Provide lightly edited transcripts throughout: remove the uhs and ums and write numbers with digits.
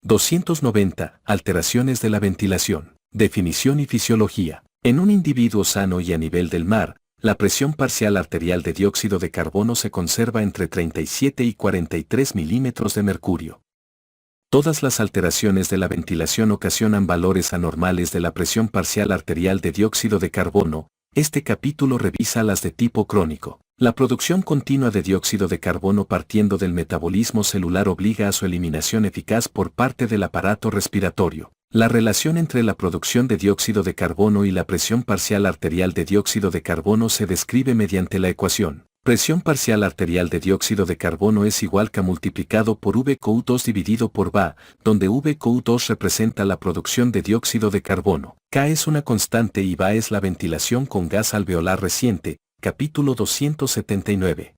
290. Alteraciones de la ventilación. Definición y fisiología. En un individuo sano y a nivel del mar, la presión parcial arterial de dióxido de carbono se conserva entre 37 y 43 milímetros de mercurio. Todas las alteraciones de la ventilación ocasionan valores anormales de la presión parcial arterial de dióxido de carbono. Este capítulo revisa las de tipo crónico. La producción continua de dióxido de carbono partiendo del metabolismo celular obliga a su eliminación eficaz por parte del aparato respiratorio. La relación entre la producción de dióxido de carbono y la presión parcial arterial de dióxido de carbono se describe mediante la ecuación. Presión parcial arterial de dióxido de carbono es igual que multiplicado por VCO2 dividido por VA, donde VCO2 representa la producción de dióxido de carbono. K es una constante y VA es la ventilación con gas alveolar reciente, capítulo 279.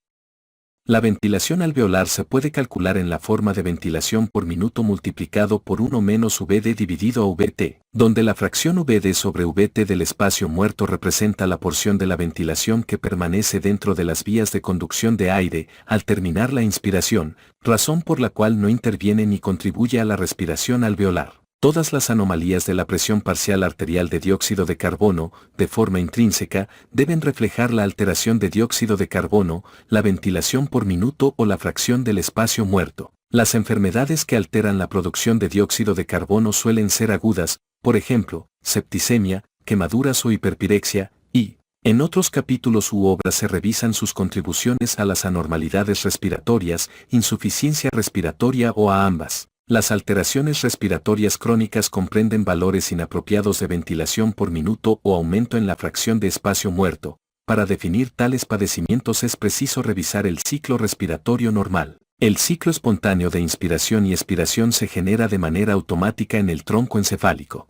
La ventilación alveolar se puede calcular en la forma de ventilación por minuto multiplicado por 1 menos VD dividido a VT, donde la fracción VD sobre VT del espacio muerto representa la porción de la ventilación que permanece dentro de las vías de conducción de aire al terminar la inspiración, razón por la cual no interviene ni contribuye a la respiración alveolar. Todas las anomalías de la presión parcial arterial de dióxido de carbono, de forma intrínseca, deben reflejar la alteración de dióxido de carbono, la ventilación por minuto o la fracción del espacio muerto. Las enfermedades que alteran la producción de dióxido de carbono suelen ser agudas, por ejemplo, septicemia, quemaduras o hiperpirexia, y, en otros capítulos u obras se revisan sus contribuciones a las anormalidades respiratorias, insuficiencia respiratoria o a ambas. Las alteraciones respiratorias crónicas comprenden valores inapropiados de ventilación por minuto o aumento en la fracción de espacio muerto. Para definir tales padecimientos es preciso revisar el ciclo respiratorio normal. El ciclo espontáneo de inspiración y expiración se genera de manera automática en el tronco encefálico.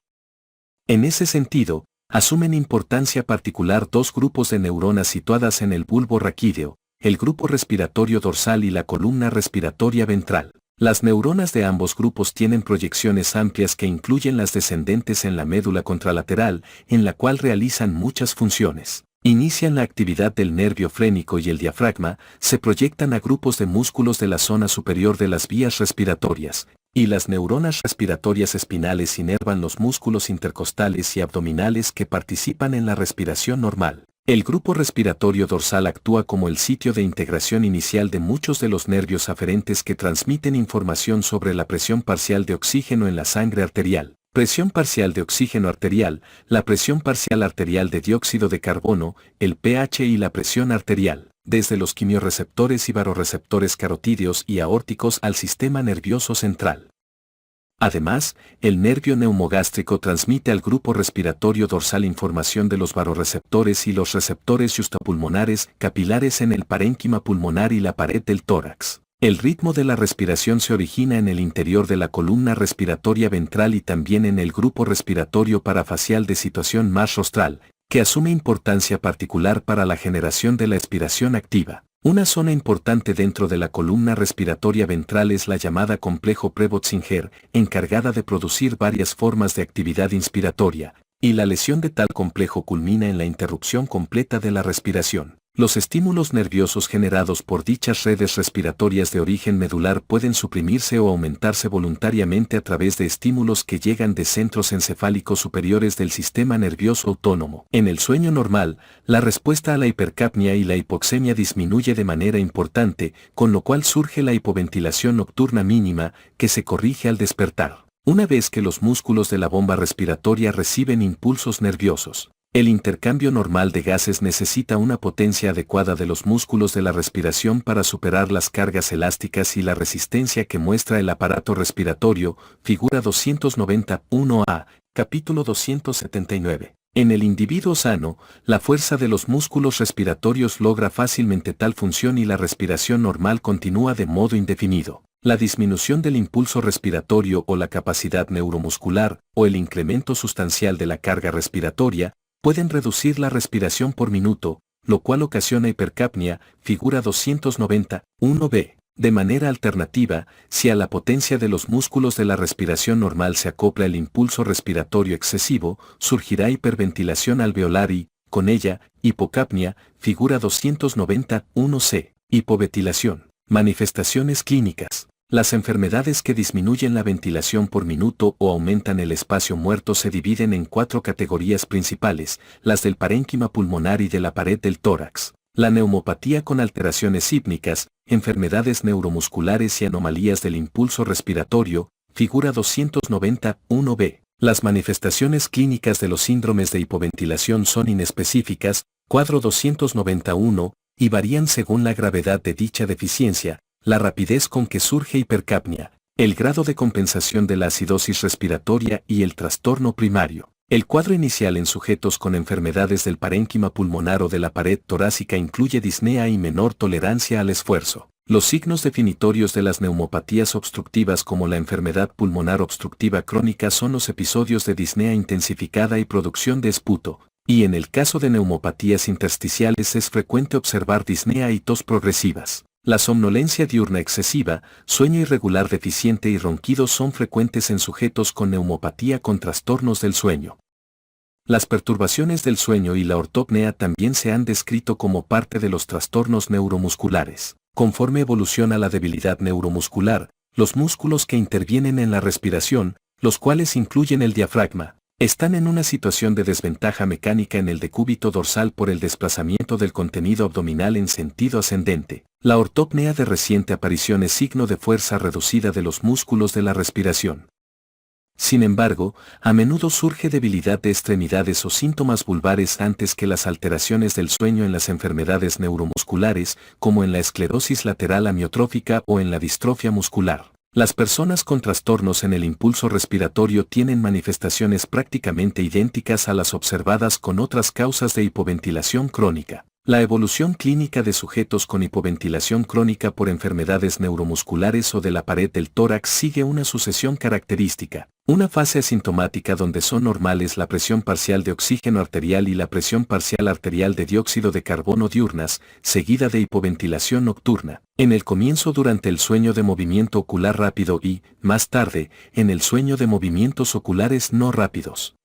En ese sentido, asumen importancia particular dos grupos de neuronas situadas en el bulbo raquídeo, el grupo respiratorio dorsal y la columna respiratoria ventral. Las neuronas de ambos grupos tienen proyecciones amplias que incluyen las descendentes en la médula contralateral, en la cual realizan muchas funciones. Inician la actividad del nervio frénico y el diafragma, se proyectan a grupos de músculos de la zona superior de las vías respiratorias, y las neuronas respiratorias espinales inervan los músculos intercostales y abdominales que participan en la respiración normal. El grupo respiratorio dorsal actúa como el sitio de integración inicial de muchos de los nervios aferentes que transmiten información sobre la presión parcial de oxígeno en la sangre arterial. Presión parcial de oxígeno arterial, la presión parcial arterial de dióxido de carbono, el pH y la presión arterial, desde los quimiorreceptores y varoreceptores carotídeos y aórticos al sistema nervioso central. Además, el nervio neumogástrico transmite al grupo respiratorio dorsal información de los varoreceptores y los receptores justapulmonares capilares en el parénquima pulmonar y la pared del tórax. El ritmo de la respiración se origina en el interior de la columna respiratoria ventral y también en el grupo respiratorio parafacial de situación más rostral, que asume importancia particular para la generación de la expiración activa. Una zona importante dentro de la columna respiratoria ventral es la llamada complejo Prebot-Singer, encargada de producir varias formas de actividad inspiratoria, y la lesión de tal complejo culmina en la interrupción completa de la respiración. Los estímulos nerviosos generados por dichas redes respiratorias de origen medular pueden suprimirse o aumentarse voluntariamente a través de estímulos que llegan de centros encefálicos superiores del sistema nervioso autónomo. En el sueño normal, la respuesta a la hipercapnia y la hipoxemia disminuye de manera importante, con lo cual surge la hipoventilación nocturna mínima, que se corrige al despertar. Una vez que los músculos de la bomba respiratoria reciben impulsos nerviosos, el intercambio normal de gases necesita una potencia adecuada de los músculos de la respiración para superar las cargas elásticas y la resistencia que muestra el aparato respiratorio, figura 291A, capítulo 279. En el individuo sano, la fuerza de los músculos respiratorios logra fácilmente tal función y la respiración normal continúa de modo indefinido. La disminución del impulso respiratorio o la capacidad neuromuscular, o el incremento sustancial de la carga respiratoria, pueden reducir la respiración por minuto, lo cual ocasiona hipercapnia, figura 291b. De manera alternativa, si a la potencia de los músculos de la respiración normal se acopla el impulso respiratorio excesivo, surgirá hiperventilación alveolar y, con ella, hipocapnia, figura 291c. Hipoventilación. Manifestaciones clínicas. Las enfermedades que disminuyen la ventilación por minuto o aumentan el espacio muerto se dividen en 4 categorías principales, las del parénquima pulmonar y de la pared del tórax. La neumopatía con alteraciones sípnicas, enfermedades neuromusculares y anomalías del impulso respiratorio, figura 291b. Las manifestaciones clínicas de los síndromes de hipoventilación son inespecíficas, cuadro 291, y varían según la gravedad de dicha deficiencia, la rapidez con que surge hipercapnia, el grado de compensación de la acidosis respiratoria y el trastorno primario. El cuadro inicial en sujetos con enfermedades del parénquima pulmonar o de la pared torácica incluye disnea y menor tolerancia al esfuerzo. Los signos definitorios de las neumopatías obstructivas como la enfermedad pulmonar obstructiva crónica son los episodios de disnea intensificada y producción de esputo, y en el caso de neumopatías intersticiales es frecuente observar disnea y tos progresivas. La somnolencia diurna excesiva, sueño irregular deficiente y ronquidos son frecuentes en sujetos con neumopatía con trastornos del sueño. Las perturbaciones del sueño y la ortopnea también se han descrito como parte de los trastornos neuromusculares. Conforme evoluciona la debilidad neuromuscular, los músculos que intervienen en la respiración, los cuales incluyen el diafragma, están en una situación de desventaja mecánica en el decúbito dorsal por el desplazamiento del contenido abdominal en sentido ascendente. La ortopnea de reciente aparición es signo de fuerza reducida de los músculos de la respiración. Sin embargo, a menudo surge debilidad de extremidades o síntomas vulvares antes que las alteraciones del sueño en las enfermedades neuromusculares, como en la esclerosis lateral amiotrófica o en la distrofia muscular. Las personas con trastornos en el impulso respiratorio tienen manifestaciones prácticamente idénticas a las observadas con otras causas de hipoventilación crónica. La evolución clínica de sujetos con hipoventilación crónica por enfermedades neuromusculares o de la pared del tórax sigue una sucesión característica. Una fase asintomática donde son normales la presión parcial de oxígeno arterial y la presión parcial arterial de dióxido de carbono diurnas, seguida de hipoventilación nocturna. En el comienzo durante el sueño de movimiento ocular rápido y, más tarde, en el sueño de movimientos oculares no rápidos.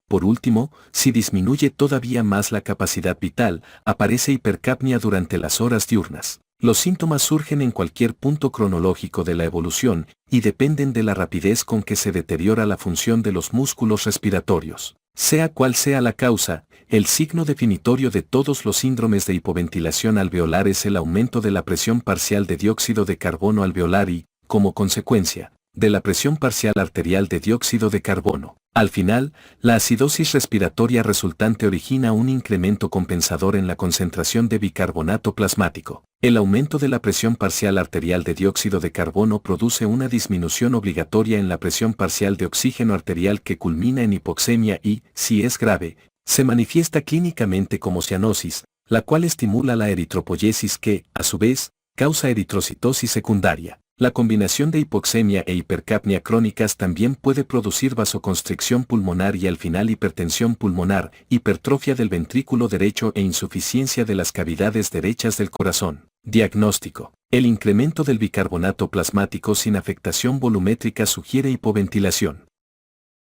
Por último, si disminuye todavía más la capacidad vital, aparece hipercapnia durante las horas diurnas. Los síntomas surgen en cualquier punto cronológico de la evolución y dependen de la rapidez con que se deteriora la función de los músculos respiratorios. Sea cual sea la causa, el signo definitorio de todos los síndromes de hipoventilación alveolar es el aumento de la presión parcial de dióxido de carbono alveolar y, como consecuencia, de la presión parcial arterial de dióxido de carbono. Al final, la acidosis respiratoria resultante origina un incremento compensador en la concentración de bicarbonato plasmático. El aumento de la presión parcial arterial de dióxido de carbono produce una disminución obligatoria en la presión parcial de oxígeno arterial que culmina en hipoxemia y, si es grave, se manifiesta clínicamente como cianosis, la cual estimula la eritropoyesis que, a su vez, causa eritrocitosis secundaria. La combinación de hipoxemia e hipercapnia crónicas también puede producir vasoconstricción pulmonar y al final hipertensión pulmonar, hipertrofia del ventrículo derecho e insuficiencia de las cavidades derechas del corazón. Diagnóstico. El incremento del bicarbonato plasmático sin afectación volumétrica sugiere hipoventilación.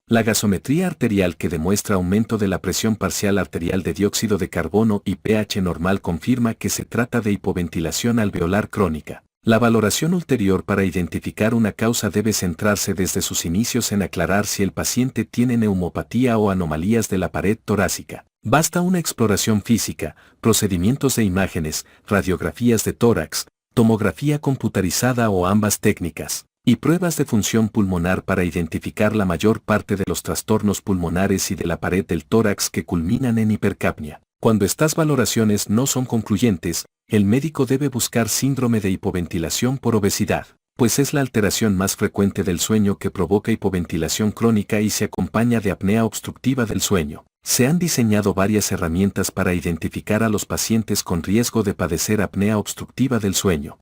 La gasometría arterial que demuestra aumento de la presión parcial arterial de dióxido de carbono y pH normal confirma que se trata de hipoventilación alveolar crónica. La valoración ulterior para identificar una causa debe centrarse desde sus inicios en aclarar si el paciente tiene neumopatía o anomalías de la pared torácica. Basta una exploración física, procedimientos de imágenes, radiografías de tórax, tomografía computarizada o ambas técnicas, y pruebas de función pulmonar para identificar la mayor parte de los trastornos pulmonares y de la pared del tórax que culminan en hipercapnia. Cuando estas valoraciones no son concluyentes, el médico debe buscar síndrome de hipoventilación por obesidad, pues es la alteración más frecuente del sueño que provoca hipoventilación crónica y se acompaña de apnea obstructiva del sueño. Se han diseñado varias herramientas para identificar a los pacientes con riesgo de padecer apnea obstructiva del sueño.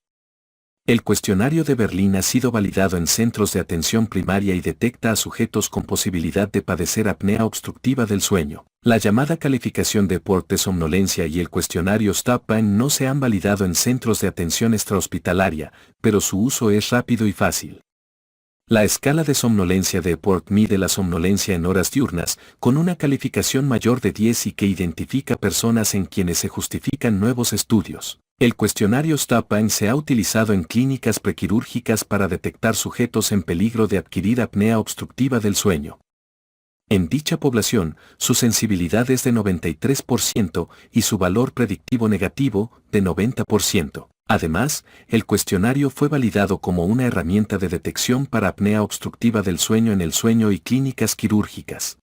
El cuestionario de Berlín ha sido validado en centros de atención primaria y detecta a sujetos con posibilidad de padecer apnea obstructiva del sueño. La llamada calificación de Epworth de somnolencia y el cuestionario STOP-BANG no se han validado en centros de atención extrahospitalaria, pero su uso es rápido y fácil. La escala de somnolencia de Epworth mide la somnolencia en horas diurnas, con una calificación mayor de 10 y que identifica personas en quienes se justifican nuevos estudios. El cuestionario STOP-APNEA se ha utilizado en clínicas prequirúrgicas para detectar sujetos en peligro de adquirir apnea obstructiva del sueño. En dicha población, su sensibilidad es de 93% y su valor predictivo negativo, de 90%. Además, el cuestionario fue validado como una herramienta de detección para apnea obstructiva del sueño en el sueño y clínicas quirúrgicas.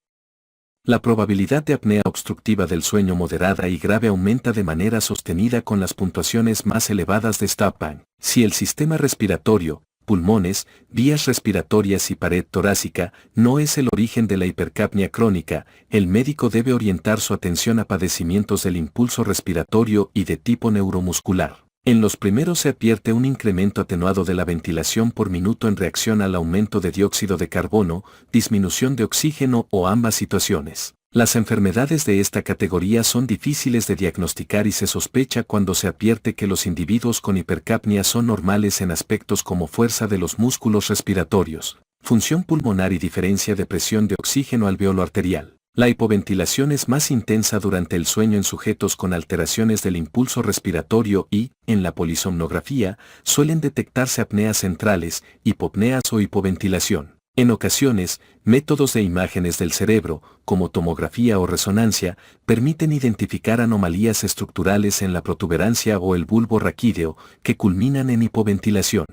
La probabilidad de apnea obstructiva del sueño moderada y grave aumenta de manera sostenida con las puntuaciones más elevadas de STOP-APNEA. Si el sistema respiratorio, pulmones, vías respiratorias y pared torácica no es el origen de la hipercapnia crónica, el médico debe orientar su atención a padecimientos del impulso respiratorio y de tipo neuromuscular. En los primeros se advierte un incremento atenuado de la ventilación por minuto en reacción al aumento de dióxido de carbono, disminución de oxígeno o ambas situaciones. Las enfermedades de esta categoría son difíciles de diagnosticar y se sospecha cuando se advierte que los individuos con hipercapnia son normales en aspectos como fuerza de los músculos respiratorios, función pulmonar y diferencia de presión de oxígeno alveolo arterial. La hipoventilación es más intensa durante el sueño en sujetos con alteraciones del impulso respiratorio y, en la polisomnografía, suelen detectarse apneas centrales, hipopneas o hipoventilación. En ocasiones, métodos de imágenes del cerebro, como tomografía o resonancia, permiten identificar anomalías estructurales en la protuberancia o el bulbo raquídeo, que culminan en hipoventilación.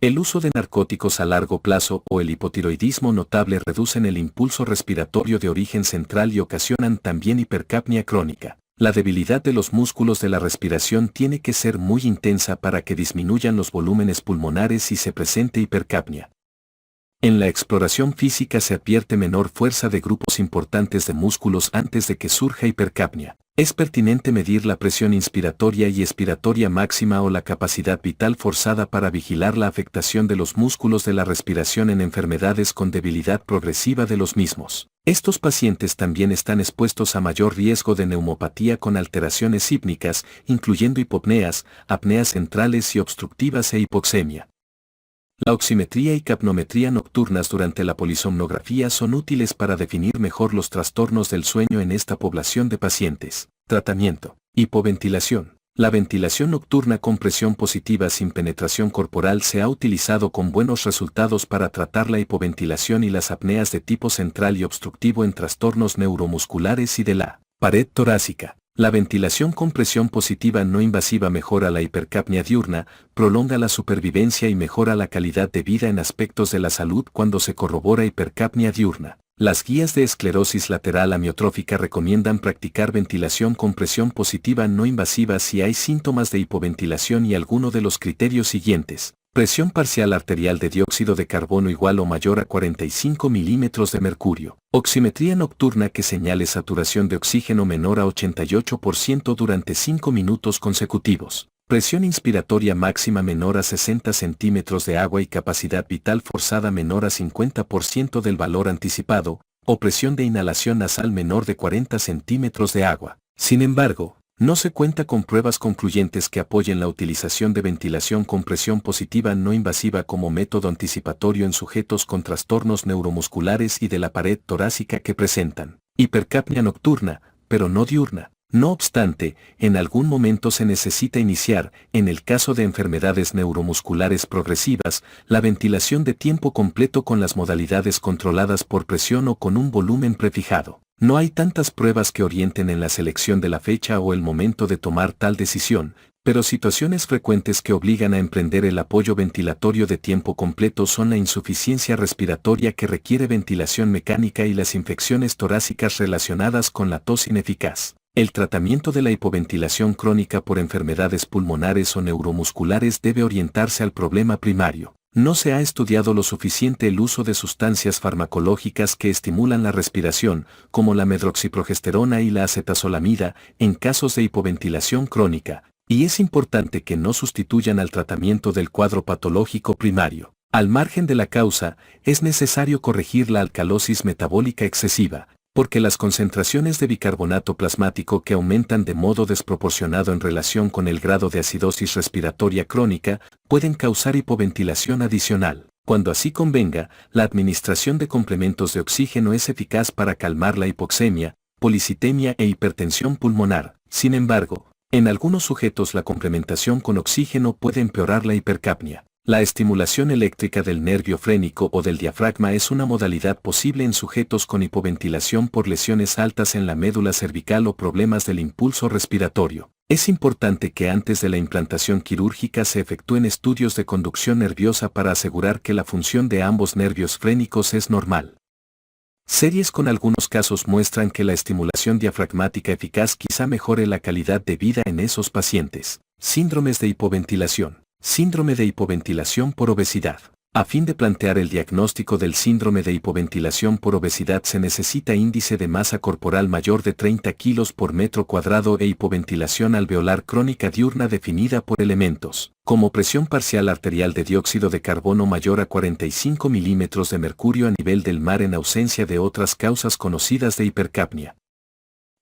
El uso de narcóticos a largo plazo o el hipotiroidismo notable reducen el impulso respiratorio de origen central y ocasionan también hipercapnia crónica. La debilidad de los músculos de la respiración tiene que ser muy intensa para que disminuyan los volúmenes pulmonares y se presente hipercapnia. En la exploración física se advierte menor fuerza de grupos importantes de músculos antes de que surja hipercapnia. Es pertinente medir la presión inspiratoria y expiratoria máxima o la capacidad vital forzada para vigilar la afectación de los músculos de la respiración en enfermedades con debilidad progresiva de los mismos. Estos pacientes también están expuestos a mayor riesgo de neumopatía con alteraciones sípnicas, incluyendo hipopneas, apneas centrales y obstructivas e hipoxemia. La oximetría y capnometría nocturnas durante la polisomnografía son útiles para definir mejor los trastornos del sueño en esta población de pacientes. Tratamiento. Hipoventilación. La ventilación nocturna con presión positiva sin penetración corporal se ha utilizado con buenos resultados para tratar la hipoventilación y las apneas de tipo central y obstructivo en trastornos neuromusculares y de la pared torácica. La ventilación con presión positiva no invasiva mejora la hipercapnia diurna, prolonga la supervivencia y mejora la calidad de vida en aspectos de la salud cuando se corrobora hipercapnia diurna. Las guías de esclerosis lateral amiotrófica recomiendan practicar ventilación con presión positiva no invasiva si hay síntomas de hipoventilación y alguno de los criterios siguientes. Presión parcial arterial de dióxido de carbono igual o mayor a 45 milímetros de mercurio. Oximetría nocturna que señale saturación de oxígeno menor a 88% durante 5 minutos consecutivos. Presión inspiratoria máxima menor a 60 centímetros de agua y capacidad vital forzada menor a 50% del valor anticipado, o presión de inhalación nasal menor de 40 centímetros de agua. Sin embargo, no se cuenta con pruebas concluyentes que apoyen la utilización de ventilación con presión positiva no invasiva como método anticipatorio en sujetos con trastornos neuromusculares y de la pared torácica que presentan hipercapnia nocturna, pero no diurna. No obstante, en algún momento se necesita iniciar, en el caso de enfermedades neuromusculares progresivas, la ventilación de tiempo completo con las modalidades controladas por presión o con un volumen prefijado. No hay tantas pruebas que orienten en la selección de la fecha o el momento de tomar tal decisión, pero situaciones frecuentes que obligan a emprender el apoyo ventilatorio de tiempo completo son la insuficiencia respiratoria que requiere ventilación mecánica y las infecciones torácicas relacionadas con la tos ineficaz. El tratamiento de la hipoventilación crónica por enfermedades pulmonares o neuromusculares debe orientarse al problema primario. No se ha estudiado lo suficiente el uso de sustancias farmacológicas que estimulan la respiración, como la medroxiprogesterona y la acetazolamida, en casos de hipoventilación crónica, y es importante que no sustituyan al tratamiento del cuadro patológico primario. Al margen de la causa, es necesario corregir la alcalosis metabólica excesiva, porque las concentraciones de bicarbonato plasmático que aumentan de modo desproporcionado en relación con el grado de acidosis respiratoria crónica pueden causar hipoventilación adicional. Cuando así convenga, la administración de complementos de oxígeno es eficaz para calmar la hipoxemia, policitemia e hipertensión pulmonar. Sin embargo, En algunos sujetos la complementación con oxígeno puede empeorar la hipercapnia. La estimulación eléctrica del nervio frénico o del diafragma es una modalidad posible en sujetos con hipoventilación por lesiones altas en la médula cervical o problemas del impulso respiratorio. Es importante que antes de la implantación quirúrgica se efectúen estudios de conducción nerviosa para asegurar que la función de ambos nervios frénicos es normal. Series con algunos casos muestran que la estimulación diafragmática eficaz quizá mejore la calidad de vida en esos pacientes. Síndromes de hipoventilación. Síndrome de hipoventilación por obesidad. A fin de plantear el diagnóstico del síndrome de hipoventilación por obesidad se necesita índice de masa corporal mayor de 30 kilos por metro cuadrado e hipoventilación alveolar crónica diurna definida por elementos, como presión parcial arterial de dióxido de carbono mayor a 45 milímetros de mercurio a nivel del mar en ausencia de otras causas conocidas de hipercapnia.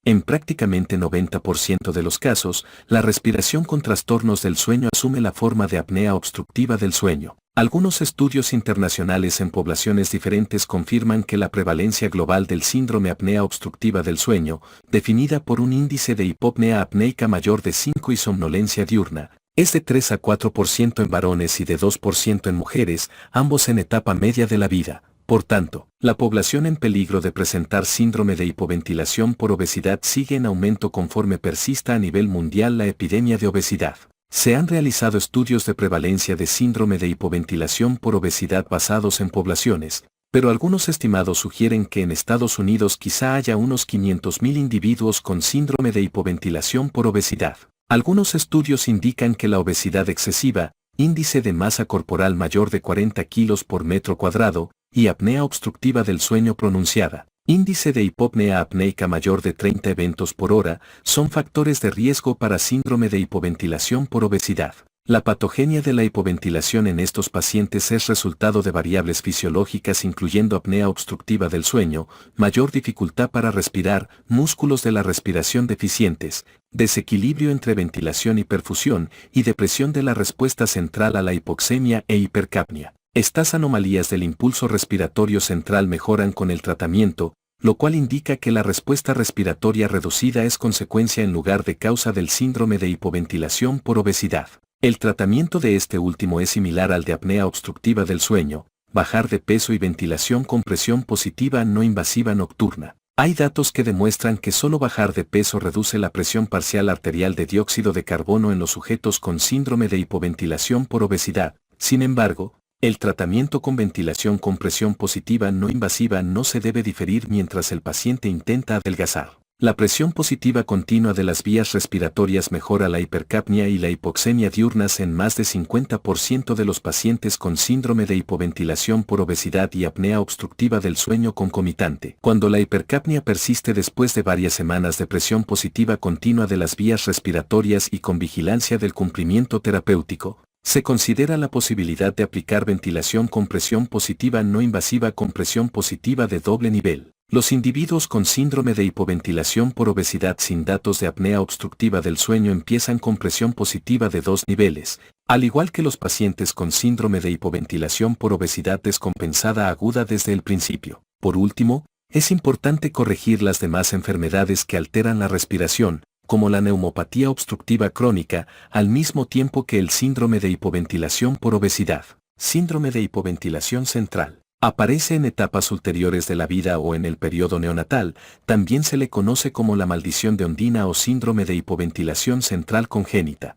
En prácticamente 90% de los casos, la respiración con trastornos del sueño asume la forma de apnea obstructiva del sueño. Algunos estudios internacionales en poblaciones diferentes confirman que la prevalencia global del síndrome apnea obstructiva del sueño, definida por un índice de hipopnea apneica mayor de 5 y somnolencia diurna, es de 3 a 4% en varones y de 2% en mujeres, ambos en etapa media de la vida. Por tanto, la población en peligro de presentar síndrome de hipoventilación por obesidad sigue en aumento conforme persista a nivel mundial la epidemia de obesidad. Se han realizado estudios de prevalencia de síndrome de hipoventilación por obesidad basados en poblaciones, pero algunos estimados sugieren que en Estados Unidos quizá haya unos 500.000 individuos con síndrome de hipoventilación por obesidad. Algunos estudios indican que la obesidad excesiva, índice de masa corporal mayor de 40 kilos por metro cuadrado, y apnea obstructiva del sueño pronunciada, índice de hipopnea apneica mayor de 30 eventos por hora, son factores de riesgo para síndrome de hipoventilación por obesidad. La patogenia de la hipoventilación en estos pacientes es resultado de variables fisiológicas incluyendo apnea obstructiva del sueño, mayor dificultad para respirar, músculos de la respiración deficientes, desequilibrio entre ventilación y perfusión, y depresión de la respuesta central a la hipoxemia e hipercapnia. Estas anomalías del impulso respiratorio central mejoran con el tratamiento, lo cual indica que la respuesta respiratoria reducida es consecuencia en lugar de causa del síndrome de hipoventilación por obesidad. El tratamiento de este último es similar al de apnea obstructiva del sueño, bajar de peso y ventilación con presión positiva no invasiva nocturna. Hay datos que demuestran que solo bajar de peso reduce la presión parcial arterial de dióxido de carbono en los sujetos con síndrome de hipoventilación por obesidad. Sin embargo, el tratamiento con ventilación con presión positiva no invasiva no se debe diferir mientras el paciente intenta adelgazar. La presión positiva continua de las vías respiratorias mejora la hipercapnia y la hipoxemia diurnas en más de 50% de los pacientes con síndrome de hipoventilación por obesidad y apnea obstructiva del sueño concomitante. Cuando la hipercapnia persiste después de varias semanas de presión positiva continua de las vías respiratorias y con vigilancia del cumplimiento terapéutico, se considera la posibilidad de aplicar ventilación con presión positiva no invasiva con presión positiva de doble nivel. Los individuos con síndrome de hipoventilación por obesidad sin datos de apnea obstructiva del sueño empiezan con presión positiva de 2 niveles, al igual que los pacientes con síndrome de hipoventilación por obesidad descompensada aguda desde el principio. Por último, es importante corregir las demás enfermedades que alteran la respiración, como la neumopatía obstructiva crónica, al mismo tiempo que el síndrome de hipoventilación por obesidad. Síndrome de hipoventilación central. Aparece en etapas ulteriores de la vida o en el periodo neonatal, también se le conoce como la maldición de Ondina o síndrome de hipoventilación central congénita.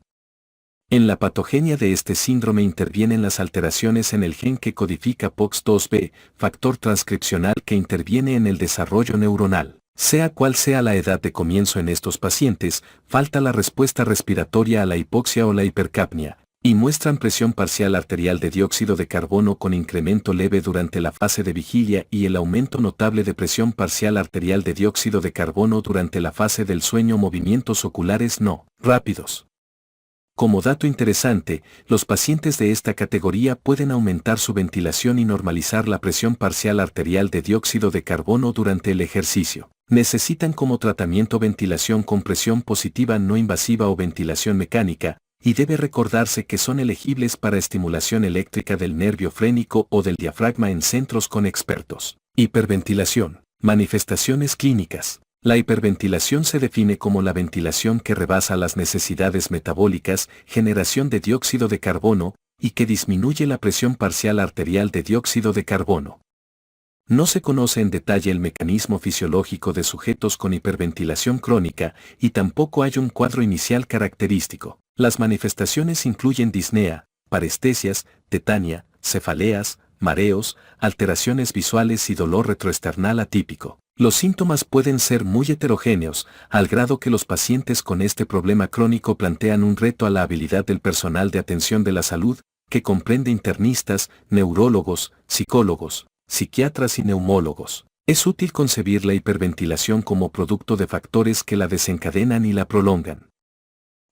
En la patogenia de este síndrome intervienen las alteraciones en el gen que codifica POX2B, factor transcripcional que interviene en el desarrollo neuronal. Sea cual sea la edad de comienzo en estos pacientes, falta la respuesta respiratoria a la hipoxia o la hipercapnia, y muestran presión parcial arterial de dióxido de carbono con incremento leve durante la fase de vigilia y el aumento notable de presión parcial arterial de dióxido de carbono durante la fase del sueño, movimientos oculares no rápidos. Como dato interesante, los pacientes de esta categoría pueden aumentar su ventilación y normalizar la presión parcial arterial de dióxido de carbono durante el ejercicio. Necesitan como tratamiento ventilación con presión positiva no invasiva o ventilación mecánica, y debe recordarse que son elegibles para estimulación eléctrica del nervio frénico o del diafragma en centros con expertos. Hiperventilación. Manifestaciones clínicas. La hiperventilación se define como la ventilación que rebasa las necesidades metabólicas, generación de dióxido de carbono, y que disminuye la presión parcial arterial de dióxido de carbono. No se conoce en detalle el mecanismo fisiológico de sujetos con hiperventilación crónica y tampoco hay un cuadro inicial característico. Las manifestaciones incluyen disnea, parestesias, tetania, cefaleas, mareos, alteraciones visuales y dolor retroesternal atípico. Los síntomas pueden ser muy heterogéneos, al grado que los pacientes con este problema crónico plantean un reto a la habilidad del personal de atención de la salud, que comprende internistas, neurólogos, psicólogos, psiquiatras y neumólogos. Es útil concebir la hiperventilación como producto de factores que la desencadenan y la prolongan.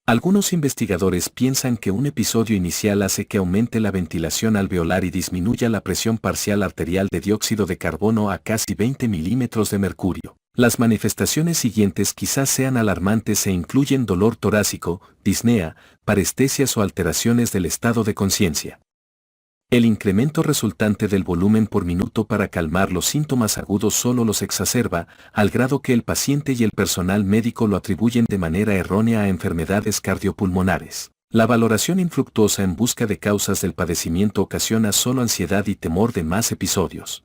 Algunos investigadores piensan que un episodio inicial hace que aumente la ventilación alveolar y disminuya la presión parcial arterial de dióxido de carbono a casi 20 milímetros de mercurio. Las manifestaciones siguientes quizás sean alarmantes e incluyen dolor torácico, disnea, parestesias o alteraciones del estado de conciencia. El incremento resultante del volumen por minuto para calmar los síntomas agudos solo los exacerba, al grado que el paciente y el personal médico lo atribuyen de manera errónea a enfermedades cardiopulmonares. La valoración infructuosa en busca de causas del padecimiento ocasiona solo ansiedad y temor de más episodios.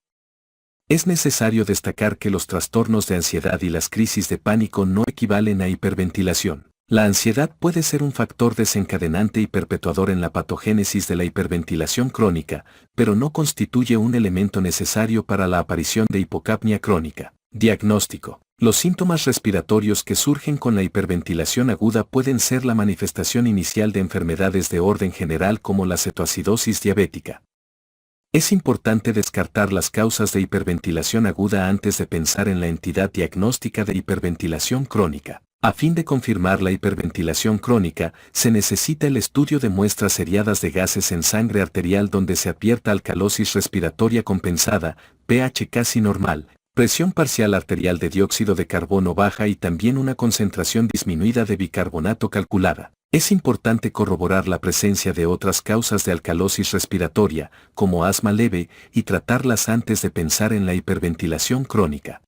Es necesario destacar que los trastornos de ansiedad y las crisis de pánico no equivalen a hiperventilación. La ansiedad puede ser un factor desencadenante y perpetuador en la patogénesis de la hiperventilación crónica, pero no constituye un elemento necesario para la aparición de hipocapnia crónica. Diagnóstico. Los síntomas respiratorios que surgen con la hiperventilación aguda pueden ser la manifestación inicial de enfermedades de orden general como la cetoacidosis diabética. Es importante descartar las causas de hiperventilación aguda antes de pensar en la entidad diagnóstica de hiperventilación crónica. A fin de confirmar la hiperventilación crónica, se necesita el estudio de muestras seriadas de gases en sangre arterial donde se advierta alcalosis respiratoria compensada, pH casi normal, presión parcial arterial de dióxido de carbono baja y también una concentración disminuida de bicarbonato calculada. Es importante corroborar la presencia de otras causas de alcalosis respiratoria, como asma leve, y tratarlas antes de pensar en la hiperventilación crónica.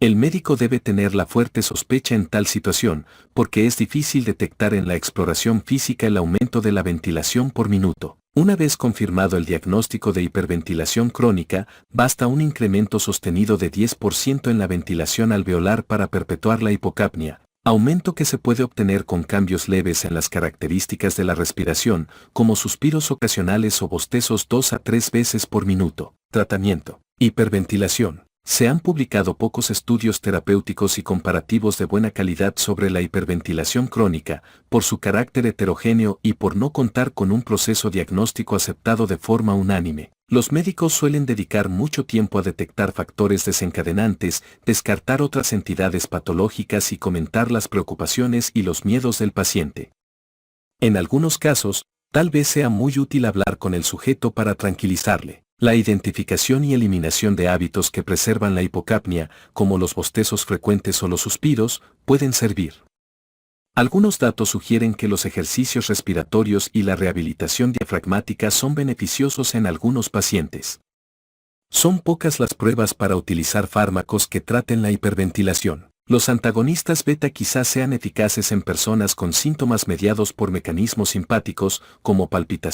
El médico debe tener la fuerte sospecha en tal situación, porque es difícil detectar en la exploración física el aumento de la ventilación por minuto. Una vez confirmado el diagnóstico de hiperventilación crónica, basta un incremento sostenido de 10% en la ventilación alveolar para perpetuar la hipocapnia, aumento que se puede obtener con cambios leves en las características de la respiración, como suspiros ocasionales o bostezos 2 a 3 veces por minuto. Tratamiento. Hiperventilación. Se han publicado pocos estudios terapéuticos y comparativos de buena calidad sobre la hiperventilación crónica, por su carácter heterogéneo y por no contar con un proceso diagnóstico aceptado de forma unánime. Los médicos suelen dedicar mucho tiempo a detectar factores desencadenantes, descartar otras entidades patológicas y comentar las preocupaciones y los miedos del paciente. En algunos casos, tal vez sea muy útil hablar con el sujeto para tranquilizarle. La identificación y eliminación de hábitos que preservan la hipocapnia, como los bostezos frecuentes o los suspiros, pueden servir. Algunos datos sugieren que los ejercicios respiratorios y la rehabilitación diafragmática son beneficiosos en algunos pacientes. Son pocas las pruebas para utilizar fármacos que traten la hiperventilación. Los antagonistas beta quizás sean eficaces en personas con síntomas mediados por mecanismos simpáticos, como palpitaciones